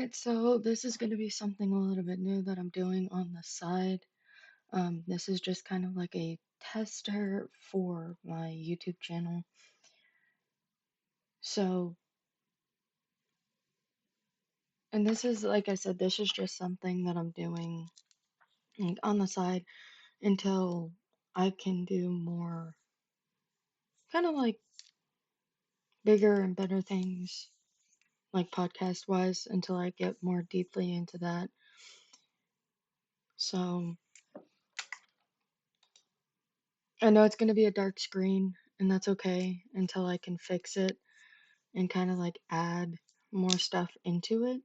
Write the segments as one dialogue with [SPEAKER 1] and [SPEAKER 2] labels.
[SPEAKER 1] Alright, so this is going to be something a little bit new that I'm doing on the side. This is just kind of like a tester for my YouTube channel. So, and this is, like I said, this is just something that I'm doing like, on the side until I can do more kind of like bigger and better things, like podcast wise, until I get more deeply into that. So, I know it's going to be a dark screen, and that's okay until I can fix it and kind of like add more stuff into it.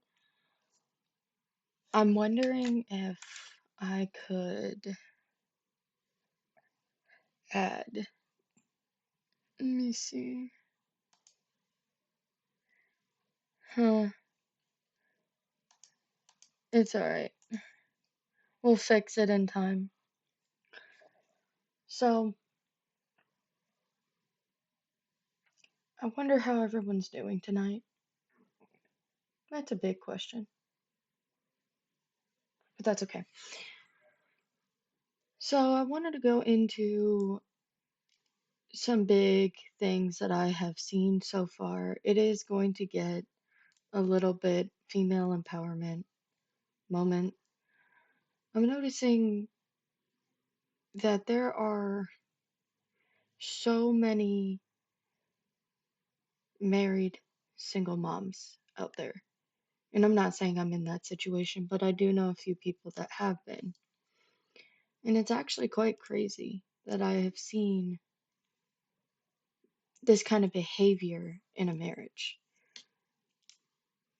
[SPEAKER 1] I'm wondering if I could add, let me see. Huh, it's alright. We'll fix it in time. So, I wonder how everyone's doing tonight. That's a big question, but that's okay. So, I wanted to go into some big things that I have seen so far. It is going to get a little bit female empowerment moment. I'm noticing that there are so many married single moms out there. And I'm not saying I'm in that situation, but I do know a few people that have been. And it's actually quite crazy that I have seen this kind of behavior in a marriage,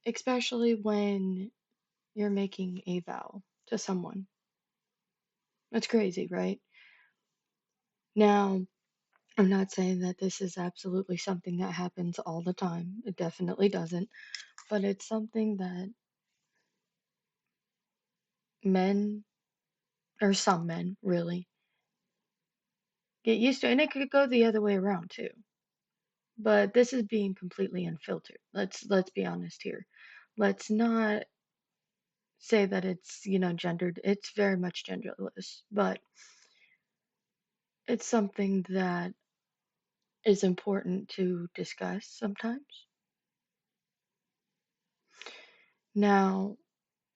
[SPEAKER 1] especially when you're making a vow to someone. That's crazy, right? Now, I'm not saying that this is absolutely something that happens all the time. It definitely doesn't. But it's something that men, or some men really, get used to. And it could go the other way around too. But this is being completely unfiltered. Let's be honest here. Let's not say that it's, gendered. It's very much genderless, but it's something that is important to discuss sometimes. Now,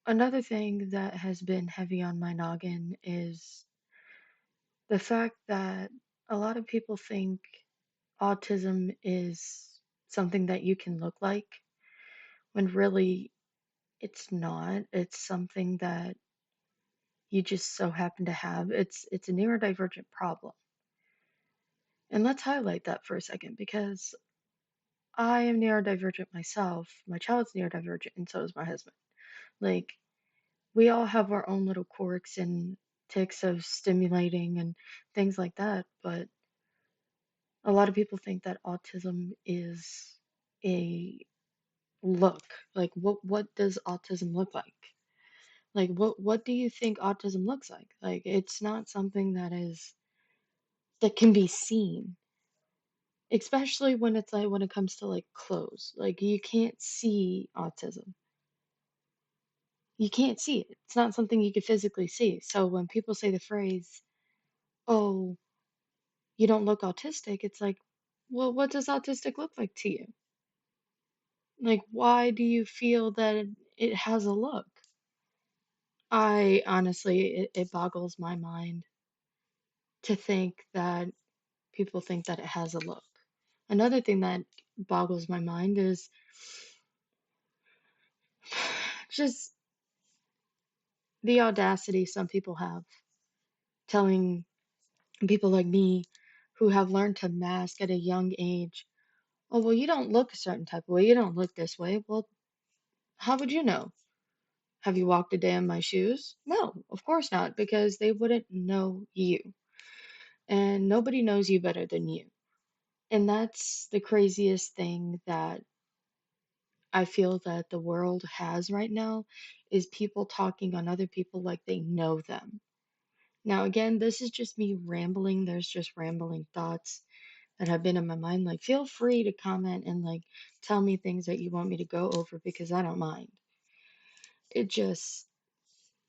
[SPEAKER 1] another thing that has been heavy on my noggin is the fact that a lot of people think autism is something that you can look like when really it's not. It's something that you just so happen to have. It's a neurodivergent problem. And let's highlight that for a second because I am neurodivergent myself. My child's neurodivergent and so is my husband. Like we all have our own little quirks and ticks of stimulating and things like that, but a lot of people think that autism is a look. Like what does autism look like? Like what do you think autism looks like? Like it's not something that can be seen, especially when it's like when it comes to like clothes. Like you can't see autism. You can't see it. It's not something you can physically see. So when people say the phrase, "Oh, you don't look autistic," it's like, well, what does autistic look like to you? Like why do you feel that it has a look? I honestly, it boggles my mind to think that people think that it has a look. Another thing that boggles my mind is just the audacity some people have telling people like me who have learned to mask at a young age, oh, well, you don't look a certain type of way. You don't look this way. Well, how would you know? Have you walked a day in my shoes? No, of course not, because they wouldn't know you. And nobody knows you better than you. And that's the craziest thing that I feel that the world has right now is people talking on other people like they know them. Now, again, this is just me rambling. There's just rambling thoughts that have been in my mind. Like, feel free to comment and like tell me things that you want me to go over because I don't mind. it just,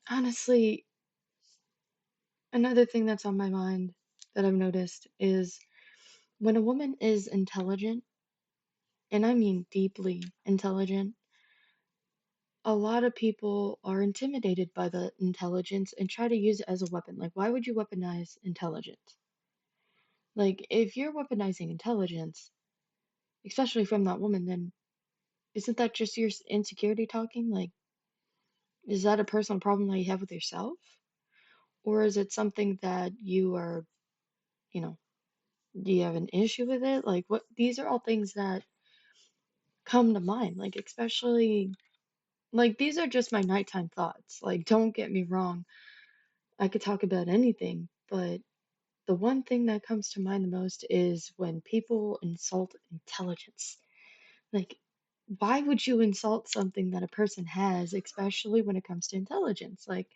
[SPEAKER 1] honestly, another thing that's on my mind that I've noticed is when a woman is intelligent, and I mean deeply intelligent, a lot of people are intimidated by the intelligence and try to use it as a weapon. Like, why would you weaponize intelligence? Like, if you're weaponizing intelligence, especially from that woman, then isn't that just your insecurity talking? Like, is that a personal problem that you have with yourself? Or is it something that you are, you know, do you have an issue with it? Like, what, these are all things that come to mind. Like, especially, like, these are just my nighttime thoughts. Like, don't get me wrong, I could talk about anything, but the one thing that comes to mind the most is when people insult intelligence. Like, why would you insult something that a person has, especially when it comes to intelligence? Like,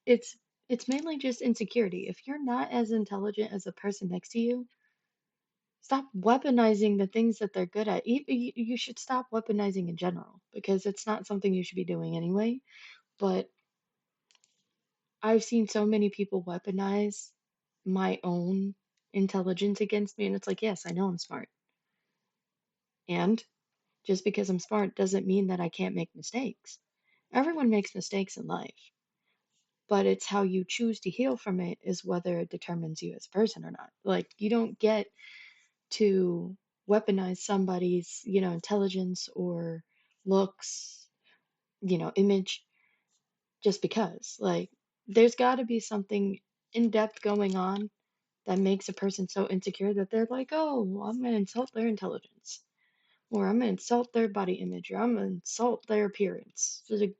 [SPEAKER 1] it's it's mainly just insecurity. If you're not as intelligent as the person next to you, stop weaponizing the things that they're good at. You should stop weaponizing in general because it's not something you should be doing anyway. But I've seen so many people weaponize my own intelligence against me, and it's like, yes, I know I'm smart. And just because I'm smart doesn't mean that I can't make mistakes. Everyone makes mistakes in life, but it's how you choose to heal from it is whether it determines you as a person or not. Like, you don't get to weaponize somebody's, intelligence or looks, image just because. Like, there's got to be something in depth going on that makes a person so insecure that they're like, oh, I'm going to insult their intelligence, or I'm going to insult their body image, or I'm going to insult their appearance. So, like,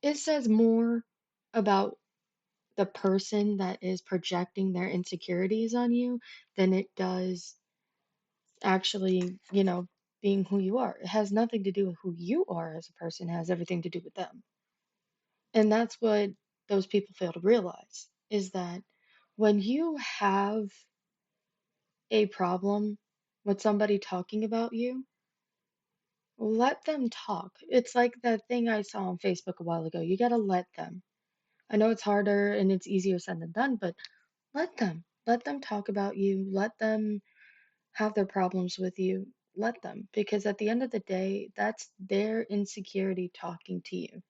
[SPEAKER 1] it says more about the person that is projecting their insecurities on you than it does actually, being who you are. It has nothing to do with who you are as a person, it has everything to do with them. And that's what those people fail to realize is that when you have a problem with somebody talking about you, let them talk. It's like that thing I saw on Facebook a while ago. You got to let them. I know it's harder and it's easier said than done, but let them. Let them talk about you. Let them have their problems with you. Let them. Because at the end of the day, that's their insecurity talking to you.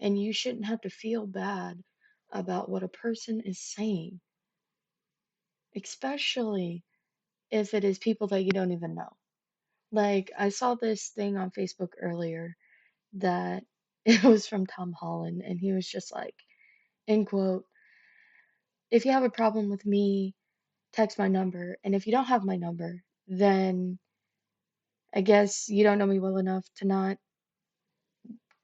[SPEAKER 1] And you shouldn't have to feel bad about what a person is saying, especially if it is people that you don't even know. Like, I saw this thing on Facebook earlier that it was from Tom Holland, and he was just like, end quote, if you have a problem with me, text my number. And if you don't have my number, then I guess you don't know me well enough to not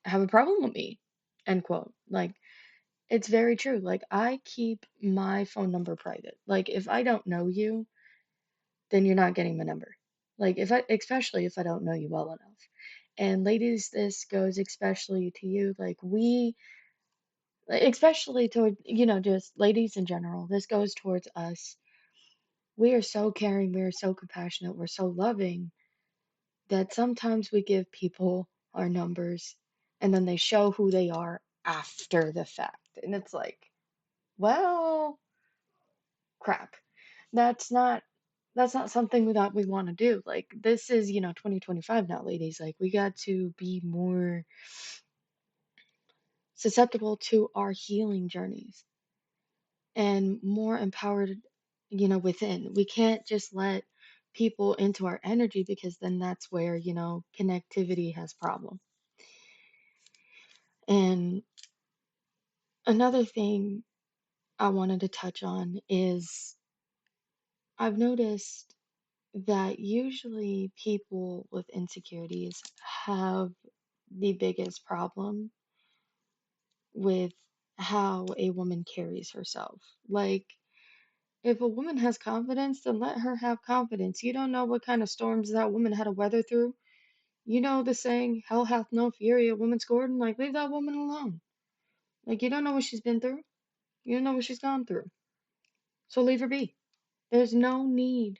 [SPEAKER 1] have a problem with me. End quote. Like, it's very true. Like, I keep my phone number private. Like, if I don't know you, then you're not getting my number. Like, especially if I don't know you well enough. And ladies, this goes especially to you. Like, especially toward, just ladies in general, this goes towards us. We are so caring, we are so compassionate, we're so loving that sometimes we give people our numbers and then they show who they are after the fact. And it's like, well, crap. That's not that's not something that we want to do. Like, this is, 2025 now, ladies. Like, we got to be more susceptible to our healing journeys and more empowered, within. We can't just let people into our energy because then that's where, connectivity has problem. And another thing I wanted to touch on is I've noticed that usually people with insecurities have the biggest problem with how a woman carries herself. Like, if a woman has confidence, then let her have confidence. You don't know what kind of storms that woman had to weather through. You know the saying, hell hath no fury, a woman scorned. Like, leave that woman alone. Like, you don't know what she's been through. You don't know what she's gone through. So leave her be. There's no need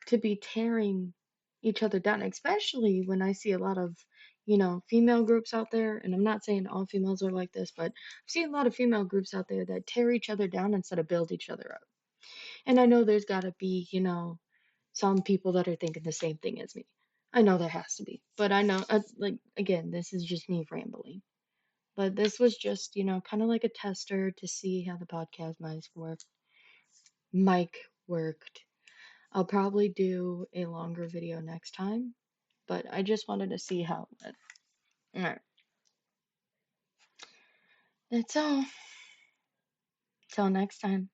[SPEAKER 1] to be tearing each other down, especially when I see a lot of, female groups out there, and I'm not saying all females are like this, but I've seen a lot of female groups out there that tear each other down instead of build each other up. And I know there's got to be, some people that are thinking the same thing as me. I know there has to be, but I know, like, again, this is just me rambling. But this was just, kind of like a tester to see how the podcast mic worked. I'll probably do a longer video next time, but I just wanted to see how it went. All right, that's all. Till next time.